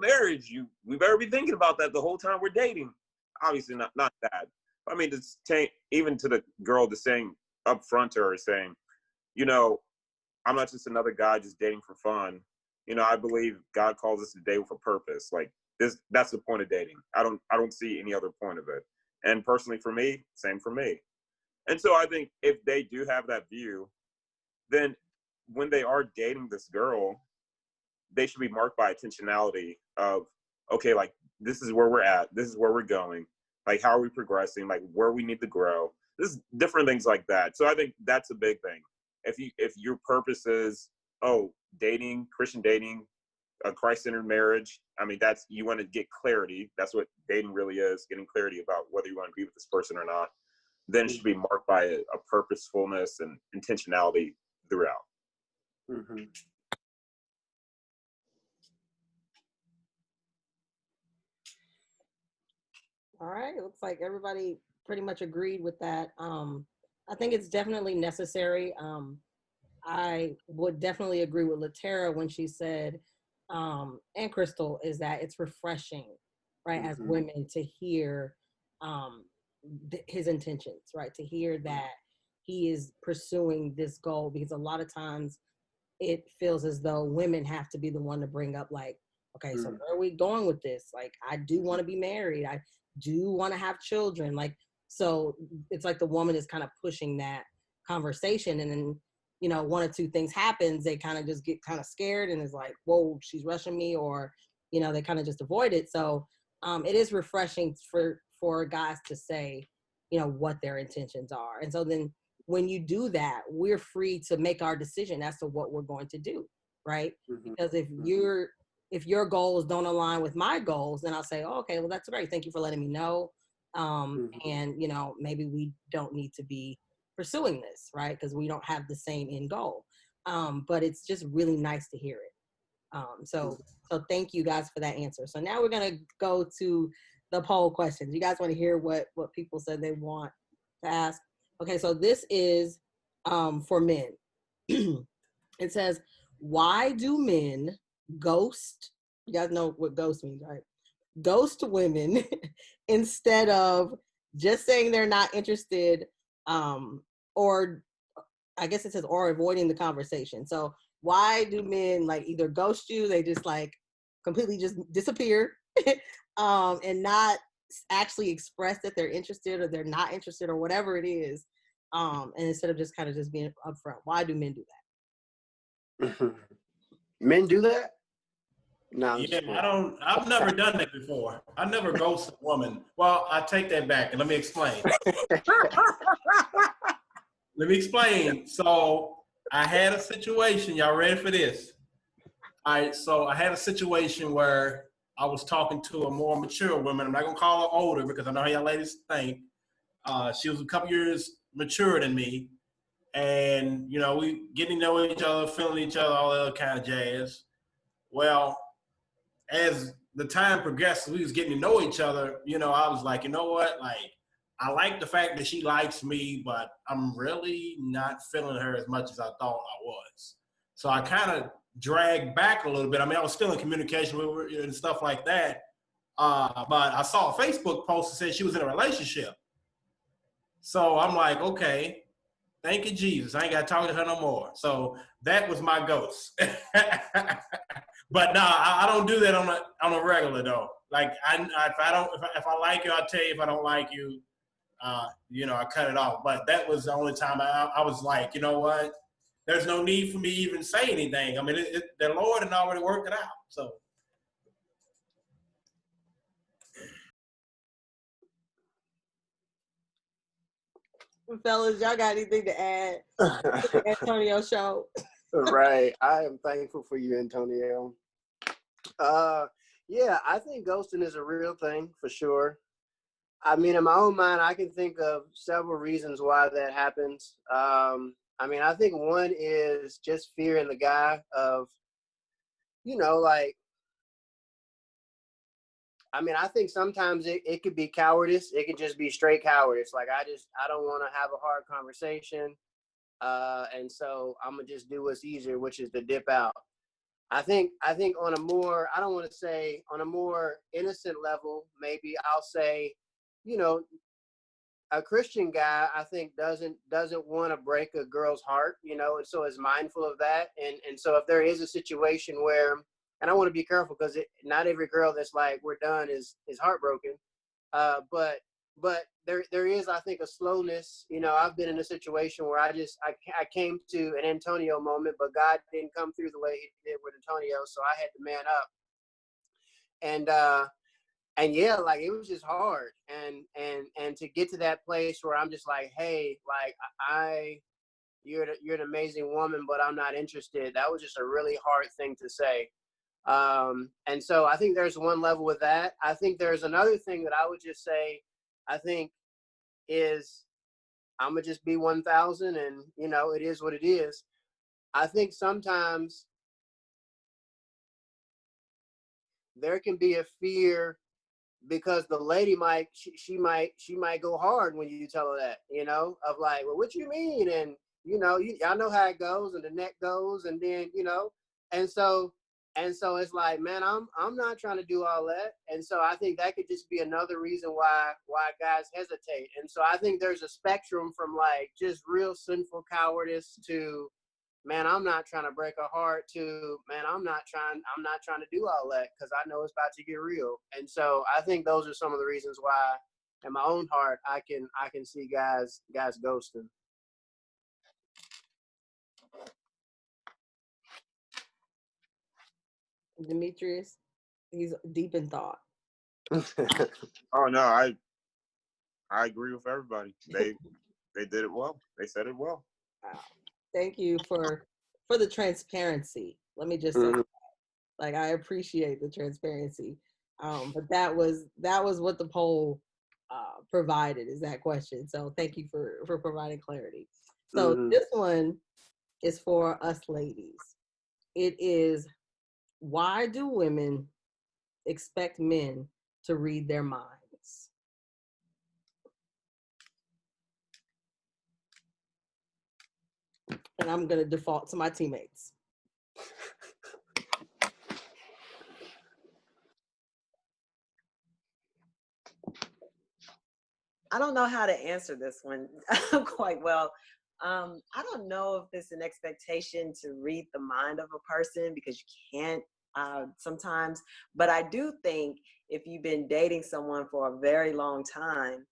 marriage, we better be thinking about that the whole time we're dating. Obviously not that. Just even to the girl, the saying up front to her, saying, I'm not just another guy just dating for fun. I believe God calls us to date with a purpose. Like that's the point of dating. I don't see any other point of it. And personally for me, same for me. And so I think if they do have that view, then when they are dating this girl, they should be marked by intentionality of, okay, like this is where we're at. This is where we're going. Like, how are we progressing? Like where we need to grow. This is different things like that. So I think that's a big thing. If your purpose is, dating, Christian dating, a Christ-centered marriage, that's, you want to get clarity. That's what dating really is, getting clarity about whether you want to be with this person or not. Then it should be marked by a purposefulness and intentionality throughout. Mm-hmm. All right, it looks like everybody pretty much agreed with that. I think it's definitely necessary. I would definitely agree with Latara when she said, and Krystal, is that it's refreshing, right, as women to hear his intentions, right, to hear that he is pursuing this goal, because a lot of times it feels as though women have to be the one to bring up, like, okay, so where are we going with this? Like, I do want to be married. I do want to have children. Like, so it's like the woman is kind of pushing that conversation, and then, one or two things happens, they kind of just get kind of scared and is like, whoa, she's rushing me, or, they kind of just avoid it. So it is refreshing for guys to say, what their intentions are. And so then when you do that, we're free to make our decision as to what we're going to do, right? Because if your goals don't align with my goals, then I'll say, oh, okay, well, that's great. Thank you for letting me know. And, maybe we don't need to be pursuing this, right? Because we don't have the same end goal. But it's just really nice to hear it. So thank you guys for that answer. So now we're going to go to the poll questions. You guys want to hear what people said they want to ask? Okay, so this is for men. It says, why do men ghost? You guys know what ghost means, right? Ghost women instead of just saying they're not interested, or I guess it says, or avoiding the conversation. So why do men like either ghost you, they just like completely just disappear, and not actually express that they're interested or they're not interested or whatever it is, and instead of just kind of just being upfront? Why do men do that? Men do that? No, Yeah, I've never done that before. I never ghosted a woman. Well, I take that back and let me explain. So I had a situation. Y'all ready for this? All right, so I had a situation where I was talking to a more mature woman. I'm not gonna call her older because I know how y'all ladies think. She was a couple years mature than me, and you know, we getting to know each other, feeling each other, all that other kind of jazz. Well, as the time progressed, we was getting to know each other. You know, I was like, you know what, like, I like the fact that she likes me, but I'm really not feeling her as much as I thought I was. So I kind of dragged back a little bit. I mean, I was still in communication with her and stuff like that. But I saw a Facebook post that said she was in a relationship. So I'm like, okay, thank you, Jesus. I ain't got to talk to her no more. So that was my ghost. But no, I don't do that on a regular though. Like if I like you, I'll tell you. If I don't like you, you know, I cut it off. But that was the only time I was like, you know what? There's no need for me to even say anything. I mean, the Lord had already worked it out. So. Fellas, y'all got anything to add to the Antonio show? Right. I am thankful for you, Antonio. Yeah, I think ghosting is a real thing for sure. I mean, in my own mind, I can think of several reasons why that happens. I mean, I think one is just fear in the guy of, you know, like, I mean, I think sometimes it could be cowardice. It could just be straight cowardice. Like, I don't want to have a hard conversation. And so I'm gonna just do what's easier, which is to dip out. I think on a more, I don't want to say on a more innocent level, maybe I'll say, you know, a Christian guy, I think doesn't want to break a girl's heart, you know, and so is mindful of that. And so if there is a situation where, and I want to be careful because not every girl that's like, we're done is heartbroken. But there is, I think, a slowness. You know, I've been in a situation where I came to an Antonio moment, but God didn't come through the way he did with Antonio. So I had to man up. And yeah, like it was just hard. And to get to that place where I'm just like, hey, like you're an amazing woman, but I'm not interested. That was just a really hard thing to say. And so I think there's one level with that. I think there's another thing that I would just say, I think is I'm gonna just be 1,000 and, you know, it is what it is. I think sometimes there can be a fear because the lady might, she might go hard when you tell her that, you know, of like, well, what you mean? And, you know, y'all know how it goes and the neck goes and then, you know, and so it's like, man, I'm not trying to do all that. And so I think that could just be another reason why guys hesitate. And so I think there's a spectrum from like just real sinful cowardice to, man, I'm not trying to break a heart, to, man, I'm not trying to do all that because I know it's about to get real. And so I think those are some of the reasons why in my own heart I can see guys ghosting. Demetrius, he's deep in thought. Oh no, I agree with everybody. They did it well. They said it well. Wow. Thank you for the transparency. Let me just say, like, I appreciate the transparency. But that was what the poll provided, is that question. So thank you for providing clarity. So this one is for us ladies. It is, why do women expect men to read their minds? and I'm going to default to my teammates. I don't know how to answer this one quite well. I don't know if it's an expectation to read the mind of a person, because you can't sometimes, but I do think if you've been dating someone for a very long time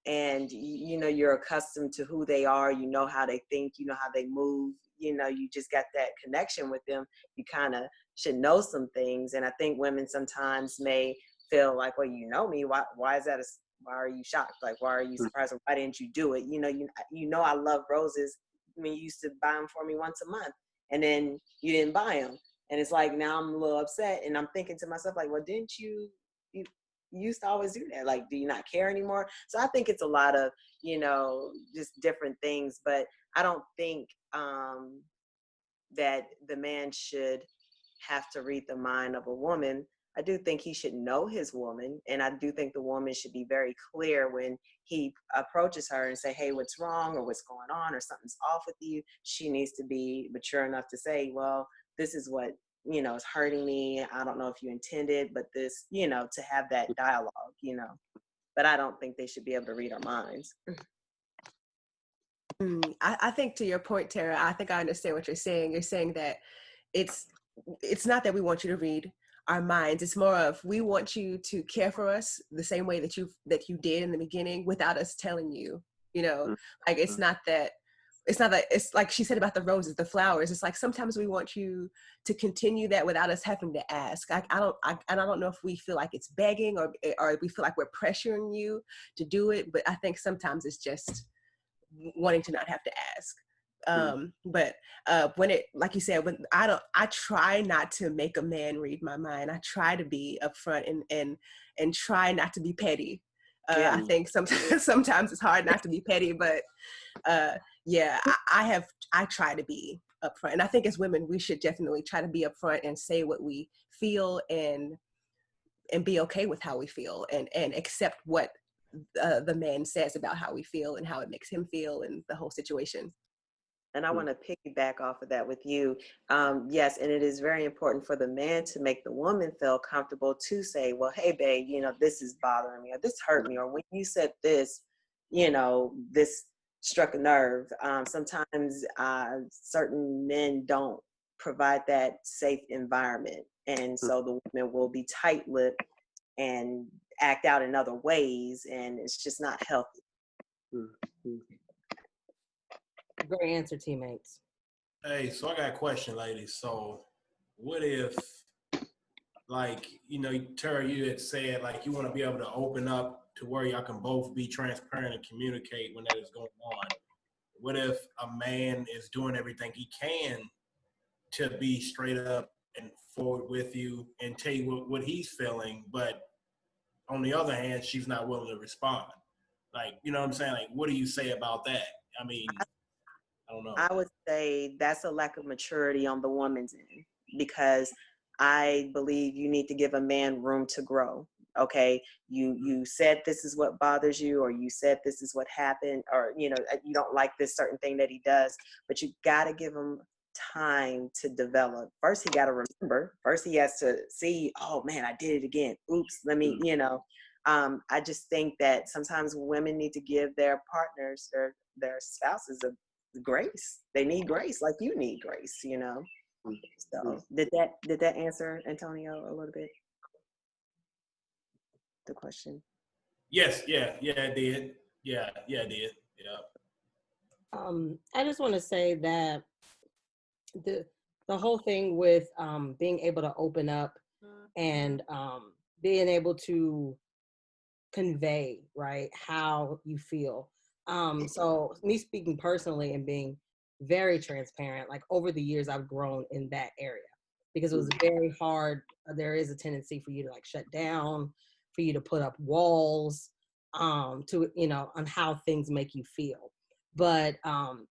and you know you're accustomed to who they are, you know how they think, you know how they move, you know, you just got that connection with them, you kind of should know some things. And I think women sometimes may feel like, well, you know me, why is that why are you shocked? Like, why are you surprised? Why didn't you do it? You know I love roses. I mean, you used to buy them for me once a month, and then you didn't buy them. And it's like, now I'm a little upset, and I'm thinking to myself, like, well, didn't you used to always do that? Like, do you not care anymore? So I think it's a lot of, you know, just different things, but I don't think that the man should have to read the mind of a woman. I do think he should know his woman, and I do think the woman should be very clear when he approaches her and say, hey, what's wrong, or what's going on, or something's off with you. She needs to be mature enough to say, well, this is what, you know, is hurting me. I don't know if you intended, but this, you know, to have that dialogue, you know. But I don't think they should be able to read our minds. I think to your point, Tara, I think I understand what you're saying. You're saying that it's not that we want you to read our minds. It's more of, we want you to care for us the same way that you did in the beginning, without us telling you, you know, like, it's not that it's like she said about the roses, the flowers. It's like, sometimes we want you to continue that without us having to ask. I don't know if we feel like it's begging, or we feel like we're pressuring you to do it. But I think sometimes it's just wanting to not have to ask. But when it, like you said, when I try not to make a man read my mind. I try to be upfront and try not to be petty. I think sometimes it's hard not to be petty, but yeah, I try to be upfront. And I think as women, we should definitely try to be upfront and say what we feel, and be okay with how we feel, and accept what the man says about how we feel and how it makes him feel, and the whole situation. And I want to piggyback off of that with you. Yes, and it is very important for the man to make the woman feel comfortable to say, well, hey, babe, you know, this is bothering me, or this hurt me, or when you said this, you know, this struck a nerve. Sometimes certain men don't provide that safe environment. And so the women will be tight-lipped and act out in other ways, and it's just not healthy. Great answer, teammates. Hey, so I got a question, ladies. So what if, like, you know, Tara, you had said, like, you want to be able to open up to where y'all can both be transparent and communicate when that is going on. What if a man is doing everything he can to be straight up and forward with you and tell you what he's feeling, but on the other hand, she's not willing to respond? Like, you know what I'm saying? Like, what do you say about that? I mean, I don't know. I would say that's a lack of maturity on the woman's end, because I believe you need to give a man room to grow. Okay, you said this is what bothers you, or you said this is what happened, or, you know, you don't like this certain thing that he does, but you got to give him time to develop. First, he got to remember. First, he has to see, oh man, I did it again. Oops, let me, you know. I just think that sometimes women need to give their partners, their spouses, a grace. They need grace, like you need grace, you know. So did that answer, Antonio, a little bit, the question? Yes, yeah, it did. Yeah, it did. Yeah. I just want to say that the whole thing with being able to open up and being able to convey, right, how you feel. So me speaking personally and being very transparent, like, over the years I've grown in that area, because it was very hard. There is a tendency for you to, like, shut down, for you to put up walls, to, you know, on how things make you feel. But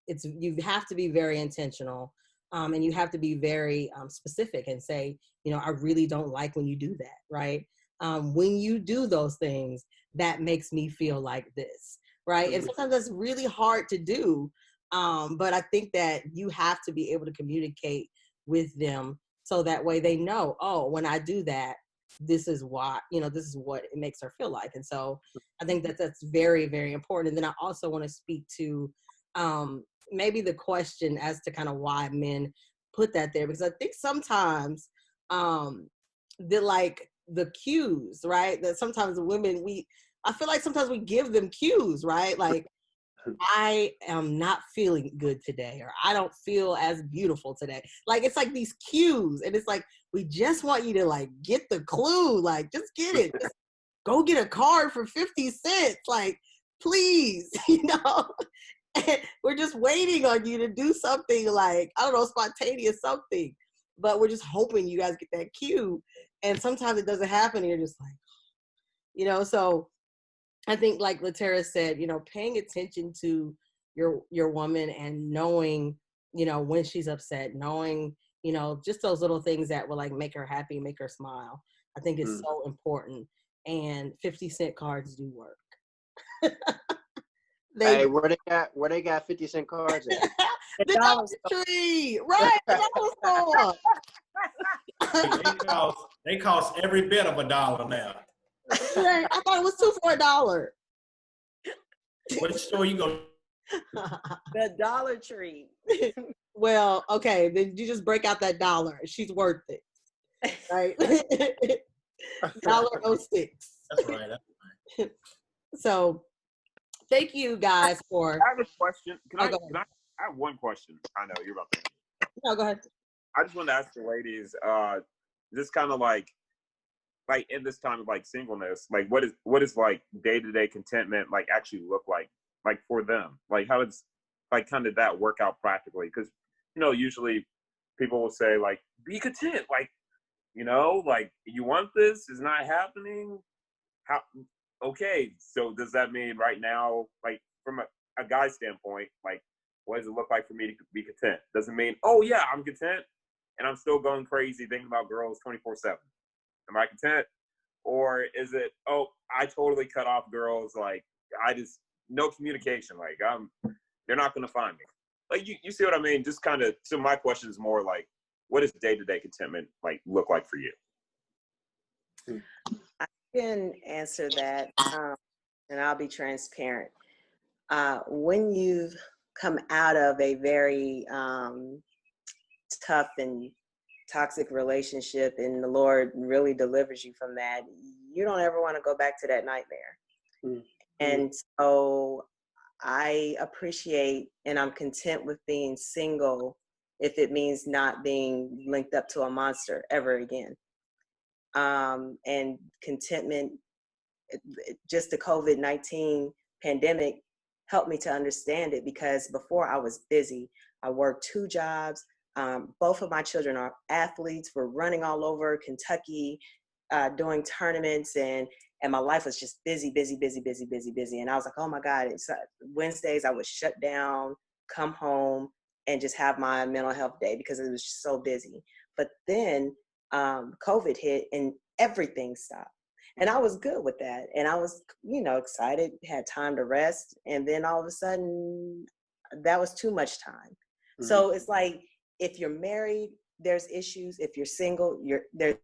you have to be very intentional, and you have to be very specific and say, you know, I really don't like when you do that, right? When you do those things, that makes me feel like this, right? And sometimes that's really hard to do, But I think that you have to be able to communicate with them so that way they know, oh, when I do that, this is why, this is what it makes her feel like. And so I think that that's very, very important. And then I also want to speak to maybe the question as to kind of why men put that there, because I think sometimes the cues, right? That sometimes women, I feel like sometimes we give them cues, right? Like, I am not feeling good today, or I don't feel as beautiful today. Like, it's like these cues, and it's like, we just want you to like get the clue, like just get it. Just go get a card for 50 cents, like, please, And we're just waiting on you to do something like, I don't know, spontaneous something, but we're just hoping you guys get that cue. And sometimes it doesn't happen, and you're just like, so I think like Latara said, paying attention to your woman and knowing, when she's upset, knowing, just those little things that will like make her happy, make her smile. I think it's so important. And 50-cent cards do work. Hey, where they got 50-cent cards at? The Dollar Tree, right? The dollar store. They cost every bit of $1 now. Right. I thought it was 2 for $1. What store you go? The Dollar Tree. Well, okay, then you just break out that $1. She's worth it, right? $1.06. That's right. So, thank you guys for. I have a question. I have one question. I know you're about to. No, go ahead. I just wanted to ask the ladies, just kind of like in this time of like singleness, like what is like day-to-day contentment like actually look like for them? Like how does like kind of that work out practically? Because usually people will say like be content, like like you want this, is not happening. How okay, so does that mean right now, like from a guy standpoint, like what does it look like for me to be content? Does it mean, oh yeah, I'm content and I'm still going crazy thinking about girls 24/7? Am I content? Or is it, oh, I totally cut off girls, like I just, no communication, like they're not going to find me. Like you see what I mean? Just kind of, so my question is more like, what does day-to-day contentment like look like for you? I can answer that, and I'll be transparent. When you've come out of a very tough and toxic relationship and the Lord really delivers you from that, you don't ever want to go back to that nightmare. Mm-hmm. And so I appreciate and I'm content with being single if it means not being linked up to a monster ever again. And contentment, just the COVID-19 pandemic helped me to understand it, because before I was busy. I worked 2 jobs. Both of my children are athletes. We're running all over Kentucky, doing tournaments, and my life was just busy. And I was like, oh my God, it's Wednesdays I would shut down, come home, and just have my mental health day because it was just so busy. But then COVID hit and everything stopped. And I was good with that. And I was, excited, had time to rest. And then all of a sudden, that was too much time. Mm-hmm. So it's like, if you're married, there's issues. If you're single, there's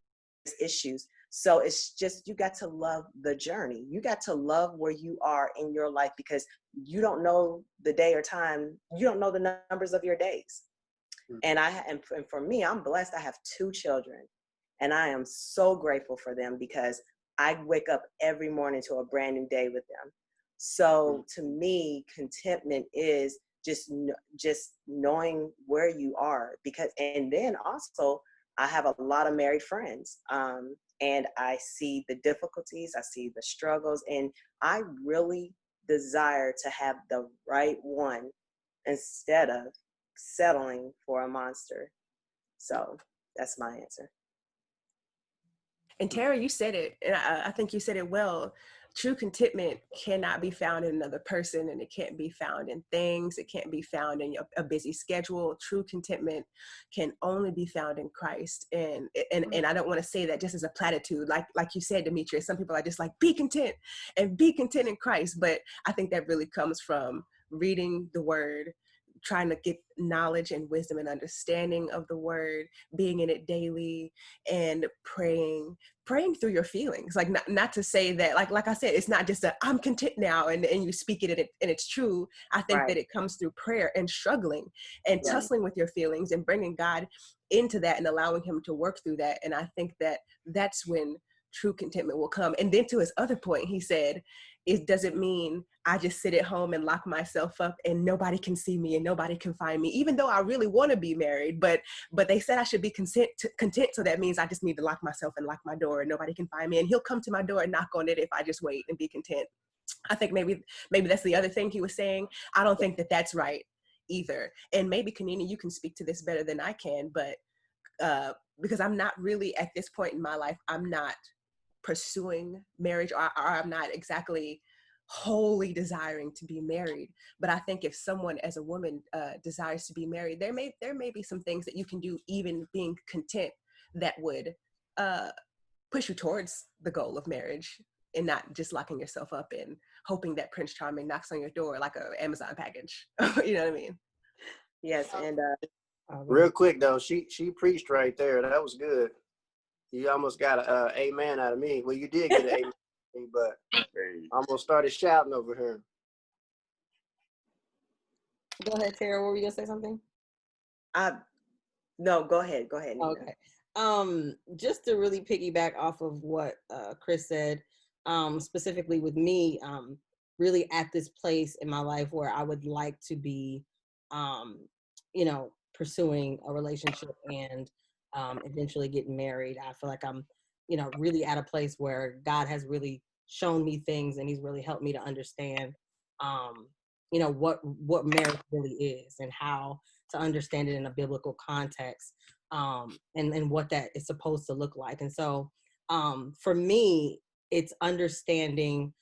issues. So it's just, you got to love the journey. You got to love where you are in your life, because you don't know the day or time. You don't know the numbers of your days. Mm-hmm. And for me, I'm blessed. I have 2 children, and I am so grateful for them, because I wake up every morning to a brand new day with them. So to me, contentment is just knowing where you are, and then also I have a lot of married friends, and I see the difficulties, I see the struggles, and I really desire to have the right one instead of settling for a monster. So that's my answer. And Tara, you said it, and I think you said it well. True contentment cannot be found in another person, and it can't be found in things. It can't be found in a busy schedule. True contentment can only be found in Christ. And I don't want to say that just as a platitude, like you said, Demetrius. Some people are just like, be content in Christ. But I think that really comes from reading the Word, trying to get knowledge and wisdom and understanding of the word, being in it daily, and praying through your feelings. Like not to say that, like I said, it's not just I'm content now and you speak it and it's true. I think Right. that it comes through prayer and struggling and Yeah. tussling with your feelings and bringing God into that and allowing him to work through that. And I think that that's when true contentment will come. And then to his other point, he said, it doesn't mean I just sit at home and lock myself up and nobody can see me and nobody can find me, even though I really want to be married. But they said I should be content. So that means I just need to lock myself and lock my door and nobody can find me. And he'll come to my door and knock on it if I just wait and be content. I think maybe that's the other thing he was saying. I don't think that that's right either. And maybe Kennina, you can speak to this better than I can, but because I'm not really at this point in my life, I'm not pursuing marriage or I'm not exactly wholly desiring to be married. But I think if someone as a woman desires to be married, there may be some things that you can do even being content that would push you towards the goal of marriage and not just locking yourself up and hoping that Prince Charming knocks on your door like an Amazon package. You know what I mean? Yes, and Real quick though, she preached right there. That was good. You almost got a amen out of me. Well, you did get an amen, but I almost started shouting over here. Go ahead, Tara. Were we gonna say something? no, go ahead. Nina. Okay. Just to really piggyback off of what Kriss said, specifically with me, really at this place in my life where I would like to be, pursuing a relationship and eventually getting married. I feel like I'm, really at a place where God has really shown me things and he's really helped me to understand, what marriage really is and how to understand it in a biblical context, and what that is supposed to look like. And so for me, it's understanding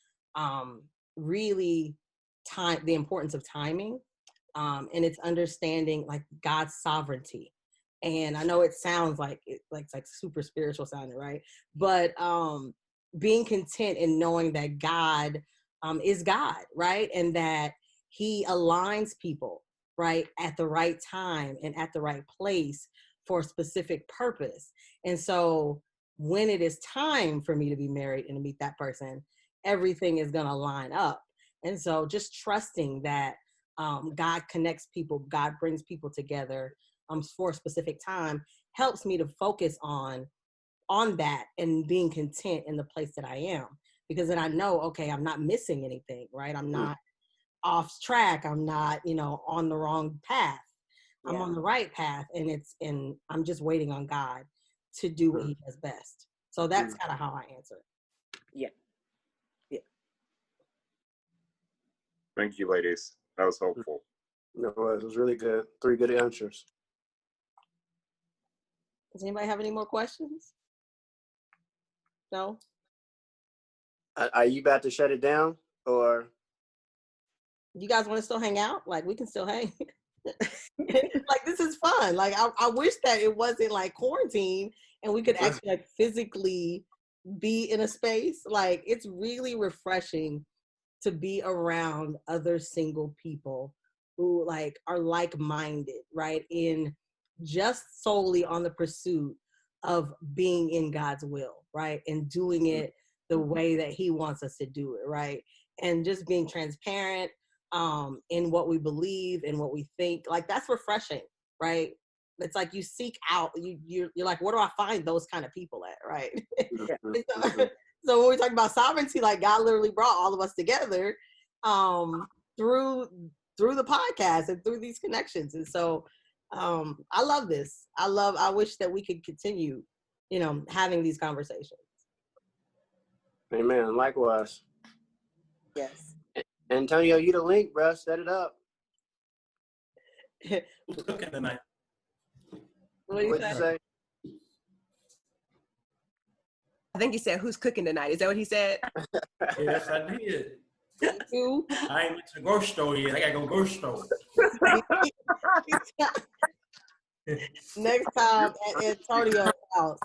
really the importance of timing, and it's understanding like God's sovereignty. And I know it sounds like it's like super spiritual sounding, right? But being content in knowing that God is God, right? And that he aligns people, right, at the right time and at the right place for a specific purpose. And so when it is time for me to be married and to meet that person, everything is going to line up. And so just trusting that God connects people, God brings people together for a specific time helps me to focus on that and being content in the place that I am. Because then I know, okay, I'm not missing anything, right? I'm not off track. I'm not, on the wrong path. Yeah. I'm on the right path, and I'm just waiting on God to do what he does best. So that's kind of how I answer it. Yeah. Thank you, ladies. That was helpful. No, it was really good. 3 good answers. Does anybody have any more questions? No? Are you about to shut it down, or? You guys want to still hang out? Like, we can still hang. Like, this is fun. Like, I wish that it wasn't like quarantine and we could actually like physically be in a space. Like, it's really refreshing to be around other single people who like are like-minded, right? In just solely on the pursuit of being in God's will, right? And doing it the way that he wants us to do it, right? And just being transparent in what we believe and what we think. Like, that's refreshing, right? It's like you seek out, you're like, where do I find those kind of people at, right? So when we talk about sovereignty, like God literally brought all of us together through the podcast and through these connections. And so I love this. I wish that we could continue, having these conversations. Amen. Likewise. Yes. Antonio, you the link, bro. Set it up. Who's cooking tonight? What'd you say? I think he said, who's cooking tonight? Is that what he said? Yes, I did. You? I ain't went to the grocery store yet. I gotta go grocery store. Next time at Antonio's house.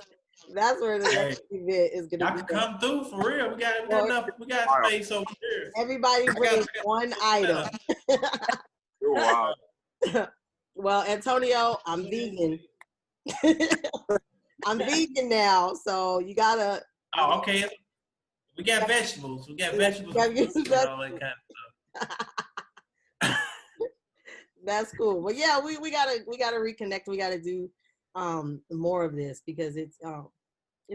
That's where the next event is gonna Y'all be. can come through for real. We got enough. We got space over here. Everybody bring one item. Wow. Well, Antonio, I'm vegan. I'm vegan now, so you gotta. Oh, okay. We got vegetables. We got vegetables. gotta get And all that kind of stuff. That's cool. But yeah, we gotta reconnect. We gotta do more of this because it's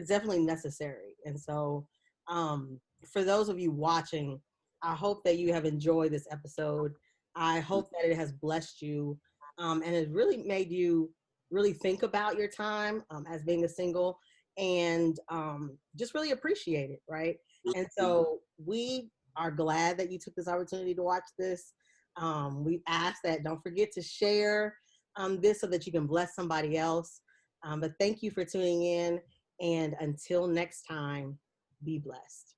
definitely necessary. And so for those of you watching, I hope that you have enjoyed this episode. I hope that it has blessed you and it really made you really think about your time as being a single and just really appreciate it, right? And so we are glad that you took this opportunity to watch this. We ask that don't forget to share this so that you can bless somebody else. But thank you for tuning in. And until next time, be blessed.